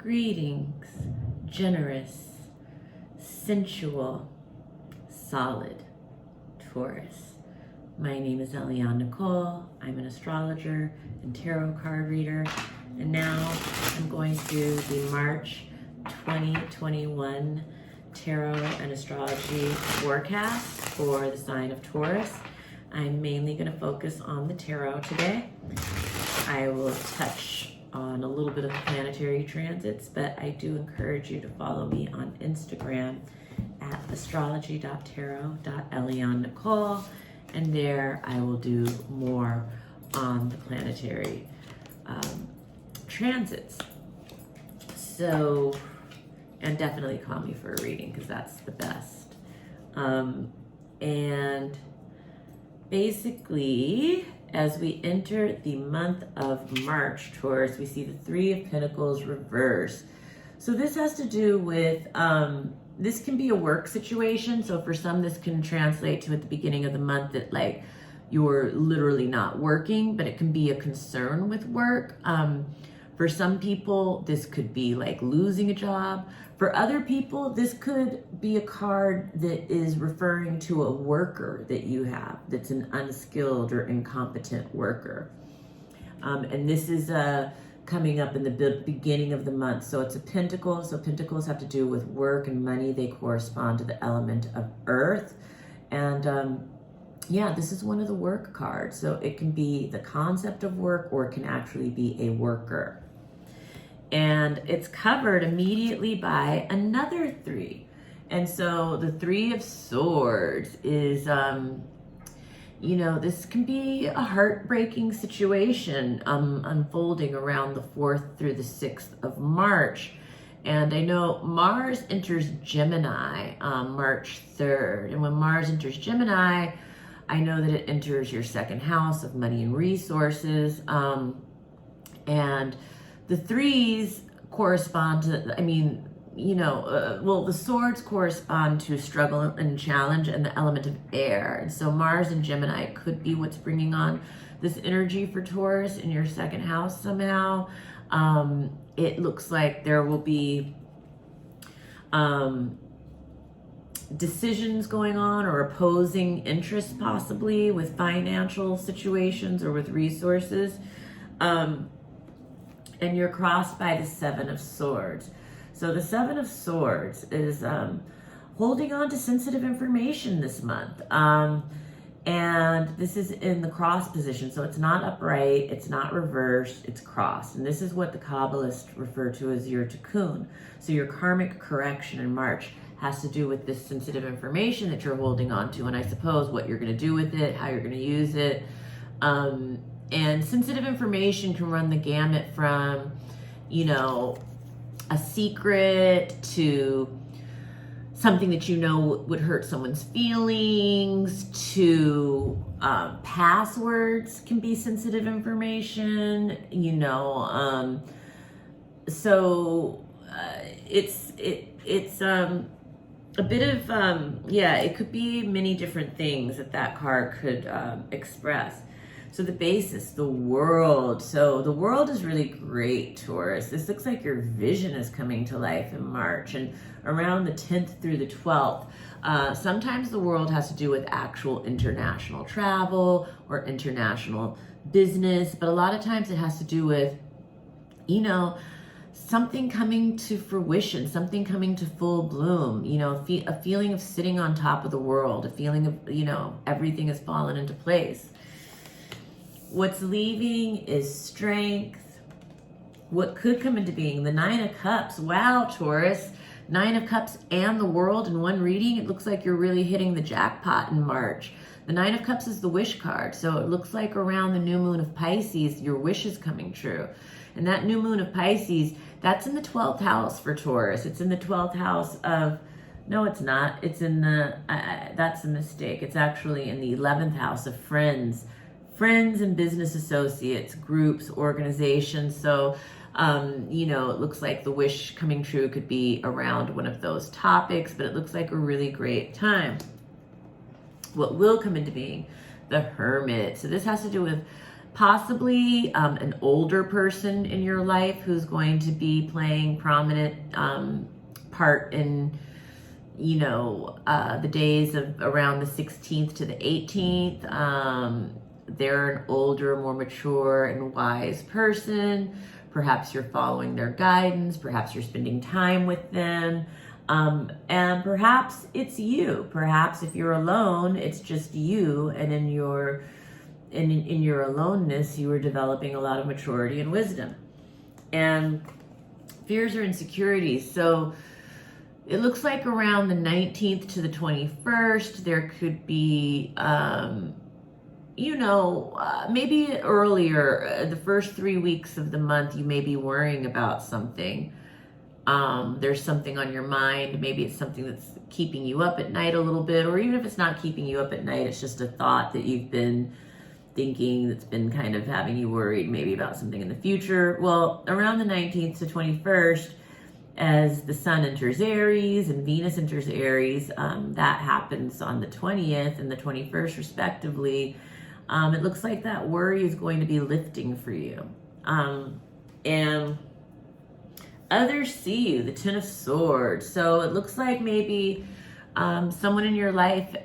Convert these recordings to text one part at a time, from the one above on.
Greetings, generous, sensual, solid Taurus. My name is Eliane Nicole. I'm an astrologer and tarot card reader. And now I'm going to do the March 2021 tarot and astrology forecast for the sign of Taurus. I'm mainly going to focus on the tarot today. I will touch on a little bit of planetary transits, but I do encourage you to follow me on Instagram at astrology.tarot.Eliane Nicole, and there I will do more on the planetary transits. So, and definitely call me for a reading because that's the best. And basically, as we enter the month of March, Taurus, we see the Three of Pentacles reverse. So this has to do with, this can be a work situation. So for some, this can translate to at the beginning of the month that like you're literally not working, but it can be a concern with work. For some people, this could be like losing a job. For other people, this could be a card that is referring to a worker that you have that's an unskilled or incompetent worker. And this is coming up in the beginning of the month. So it's a pentacle. So pentacles have to do with work and money. They correspond to the element of earth. And yeah, this is one of the work cards. So it can be the concept of work or it can actually be a worker. And it's covered immediately by another three. And so the Three of Swords is, you know, this can be a heartbreaking situation unfolding around the 4th through the 6th of March. And I know Mars enters Gemini March 3rd. And when Mars enters Gemini, I know that it enters your second house of money and resources. And the threes correspond to, I mean, you know, well, the swords correspond to struggle and challenge and the element of air. And so Mars and Gemini could be what's bringing on this energy for Taurus in your second house somehow. It looks like there will be decisions going on or opposing interests possibly with financial situations or with resources. And you're crossed by the Seven of Swords. So the Seven of Swords is holding on to sensitive information this month. And this is in the cross position. So it's not upright, it's not reversed, it's crossed. And this is what the Kabbalists refer to as your tikkun. So your karmic correction in March has to do with this sensitive information that you're holding on to. And I suppose what you're gonna do with it, how you're gonna use it. And sensitive information can run the gamut from, you know, a secret to something that you know would hurt someone's feelings to passwords can be sensitive information, you know. So it's a bit of, yeah, it could be many different things that card could express. So the basis, the world. So the world is really great, Taurus. This looks like your vision is coming to life in March and around the 10th through the 12th. Sometimes the world has to do with actual international travel or international business, but a lot of times it has to do with, you know, something coming to fruition, something coming to full bloom, you know, a feeling of sitting on top of the world, a feeling of, you know, everything has fallen into place. What's leaving is strength. What could come into being, the Nine of Cups. Wow, Taurus. Nine of Cups and the world in one reading. It looks like you're really hitting the jackpot in March. The Nine of Cups is the wish card. So it looks like around the new moon of Pisces, your wish is coming true. And that new moon of Pisces, that's in the 12th house for Taurus. It's in the 12th house of, no, it's not. It's in the, that's a mistake. It's actually in the 11th house of friends and business associates, groups, organizations. So, you know, it looks like the wish coming true could be around one of those topics, but it looks like a really great time. What will come into being? The Hermit. So this has to do with possibly an older person in your life who's going to be playing prominent part in, the days of around the 16th to the 18th. They're an older, more mature and wise person. Perhaps you're following their guidance. Perhaps you're spending time with them. And perhaps it's you. Perhaps if you're alone, it's just you. And in your aloneness, you are developing a lot of maturity and wisdom. And fears or insecurities. So it looks like around the 19th to the 21st, there could be, maybe earlier, the first 3 weeks of the month, you may be worrying about something. There's something on your mind. Maybe it's something that's keeping you up at night a little bit, or even if it's not keeping you up at night, it's just a thought that you've been thinking that's been kind of having you worried maybe about something in the future. Well, around the 19th to 21st, as the sun enters Aries and Venus enters Aries, that happens on the 20th and the 21st respectively. It looks like that worry is going to be lifting for you. And others see you, the Ten of Swords. So it looks like maybe someone in your life,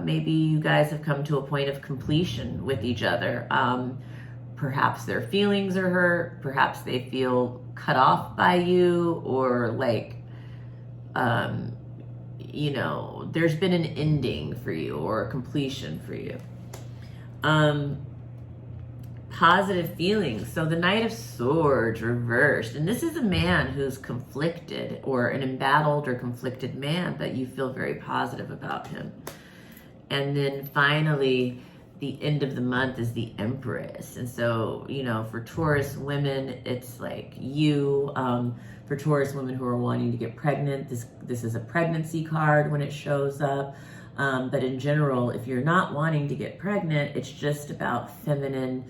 maybe you guys have come to a point of completion with each other. Perhaps their feelings are hurt. Perhaps they feel cut off by you, or there's been an ending for you or a completion for you. Positive feelings. So the Knight of Swords reversed. And this is a man who's conflicted, or an embattled or conflicted man, but you feel very positive about him. And then finally, the end of the month is the Empress. And so, for Taurus women, it's like you, for Taurus women who are wanting to get pregnant, this is a pregnancy card when it shows up. But in general, if you're not wanting to get pregnant, it's just about feminine,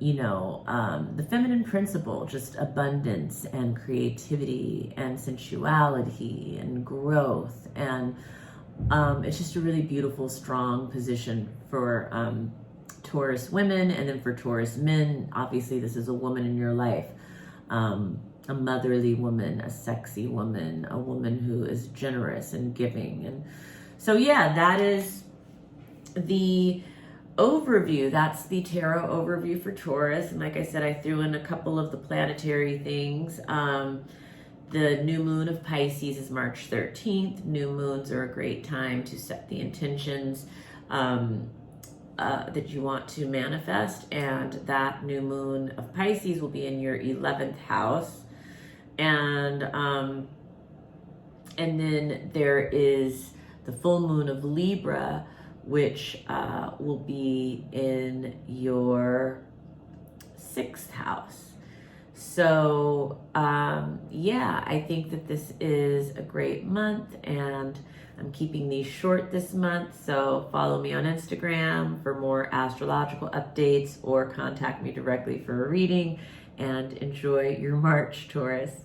the feminine principle, just abundance and creativity and sensuality and growth. And it's just a really beautiful, strong position for Taurus women. And then for Taurus men, obviously this is a woman in your life, a motherly woman, a sexy woman, a woman who is generous and giving. And so, yeah, that is the overview. That's the tarot overview for Taurus. And like I said, I threw in a couple of the planetary things. The new moon of Pisces is March 13th. New moons are a great time to set the intentions that you want to manifest. And that new moon of Pisces will be in your 11th house. And then there is the full moon of Libra, which will be in your 6th house. So, I think that this is a great month, and I'm keeping these short this month. So follow me on Instagram for more astrological updates, or contact me directly for a reading, and enjoy your March, Taurus.